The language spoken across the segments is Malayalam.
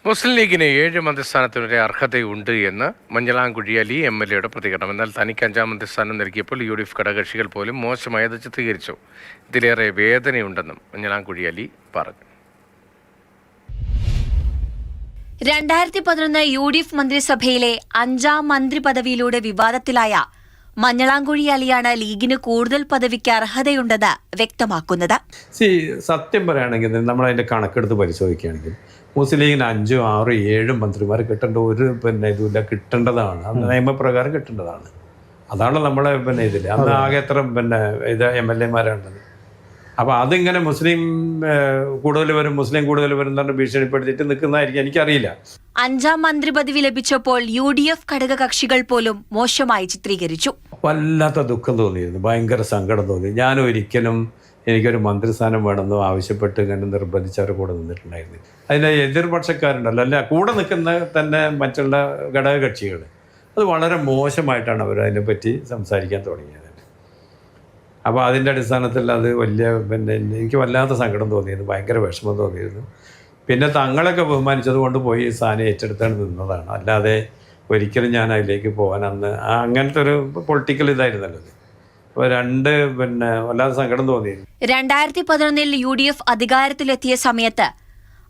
മുസ്ലിം ലീഗിന് 7 മന്ത്രിസ്ഥാനത്തിനൊരു അർഹതയുണ്ട് എന്ന് മഞ്ഞളാംകുഴി അലി MLA പ്രതികരണം. എന്നാൽ തനിക്ക് 5-ാം മന്ത്രിസ്ഥാനം നൽകിയപ്പോൾ UDF ഘടകകക്ഷികൾ പോലും മോശമായത് ചിത്രീകരിച്ചു. ഇതിലേറെ വേദനയുണ്ടെന്നും മഞ്ഞളാംകുഴി അലി പറഞ്ഞു. 2011 UDF മന്ത്രിസഭയിലെ 5-ാം മന്ത്രി പദവിയിലൂടെ വിവാദത്തിലായ മഞ്ഞളാംകുഴി അലിയാണ് ലീഗിന് കൂടുതൽ പദവിക്ക് അർഹതയുണ്ടെന്ന് വ്യക്തമാക്കുന്നത്. സത്യം പറയുകയാണെങ്കിൽ നമ്മളതിൻ്റെ കണക്കെടുത്ത് പരിശോധിക്കുകയാണെങ്കിൽ മുസ്ലിം ലീഗിന് 5, 6, 7 മന്ത്രിമാർ കിട്ടേണ്ട ഒരു ഇതുമില്ല, കിട്ടേണ്ടതാണ്. അത് നിയമപ്രകാരം കിട്ടേണ്ടതാണ്. അതാണ് നമ്മളെ ഇതിൽ അന്ന് ആകെ എത്ര MLA-മാരാണുള്ളത്. അപ്പോൾ അതിങ്ങനെ മുസ്ലിം കൂടുതൽ വരും എന്ന് ഭീഷണിപ്പെടുത്തിയിട്ട് നിൽക്കുന്നതായിരിക്കും, എനിക്കറിയില്ല. 5-ാം മന്ത്രി പദവി ലഭിച്ചപ്പോൾ UDF ഘടക കക്ഷികൾ പോലും മോശമായി ചിത്രീകരിച്ചു. വല്ലാത്ത ദുഃഖം തോന്നിയിരുന്നു, ഭയങ്കര സങ്കടം തോന്നി. ഞാൻ ഒരിക്കലും എനിക്കൊരു മന്ത്രിസ്ഥാനം വേണമെന്നോ ആവശ്യപ്പെട്ട് ഇങ്ങനെ നിർബന്ധിച്ചവർ കൂടെ നിന്നിട്ടുണ്ടായിരുന്നു. അതിൻ്റെ എതിർപക്ഷക്കാരുണ്ടല്ലോ, അല്ല കൂടെ നിൽക്കുന്ന തന്നെ മറ്റുള്ള ഘടക കക്ഷികൾ, അത് വളരെ മോശമായിട്ടാണ് അവർ അതിനെപ്പറ്റി സംസാരിക്കാൻ തുടങ്ങിയത്. അപ്പോൾ അതിൻ്റെ അടിസ്ഥാനത്തിൽ അത് വലിയ എനിക്ക് വല്ലാത്ത സങ്കടം തോന്നിയിരുന്നു, ഭയങ്കര വിഷമം തോന്നിയിരുന്നു. പിന്നെ തങ്ങളൊക്കെ ബഹുമാനിച്ചത് കൊണ്ട് പോയി ഈ സ്ഥാനം ഏറ്റെടുത്താൻ നിന്നതാണ്. അല്ലാതെ ഒരിക്കലും ഞാൻ അതിലേക്ക് പോകാൻ അന്ന് അങ്ങനത്തെ ഒരു പൊളിറ്റിക്കൽ ഇതായിരുന്നല്ലോ. അപ്പോൾ വല്ലാതെ സങ്കടം തോന്നിയിരുന്നു. 2011 UDF അധികാരത്തിലെത്തിയ സമയത്ത്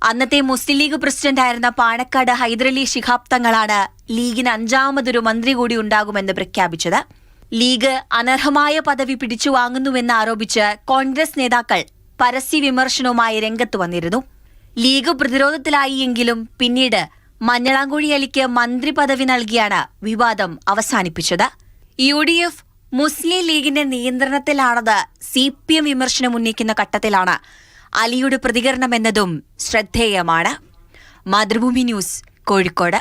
അന്നത്തെ മുസ്ലിം ലീഗ് പ്രസിഡന്റായിരുന്ന പാണക്കാട് ഹൈദരലി ശിഹാബ് തങ്ങളാണ് ലീഗിന് 5-മതൊരു മന്ത്രി കൂടി ഉണ്ടാകുമെന്ന് പ്രഖ്യാപിച്ചത്. ലീഗ് അനർഹമായ പദവി പിടിച്ചുവാങ്ങുന്നുവെന്ന് ആരോപിച്ച് കോൺഗ്രസ് നേതാക്കൾ പരസ്യ വിമർശനവുമായി രംഗത്ത് വന്നിരുന്നു. ലീഗ് പ്രതിരോധത്തിലായി എങ്കിലും പിന്നീട് മഞ്ഞളാംകുഴി അലിക്ക് മന്ത്രി പദവി നൽകിയാണ് വിവാദം അവസാനിപ്പിച്ചത്. UDF മുസ്ലിം ലീഗിന്റെ നിയന്ത്രണത്തിലാണെന്ന് CPM വിമർശനം ഉന്നയിക്കുന്ന ഘട്ടത്തിലാണ് അലിയുടെ പ്രതികരണമെന്നതും ശ്രദ്ധേയമാണ്. മാതൃഭൂമി ന്യൂസ്, കോഴിക്കോട്.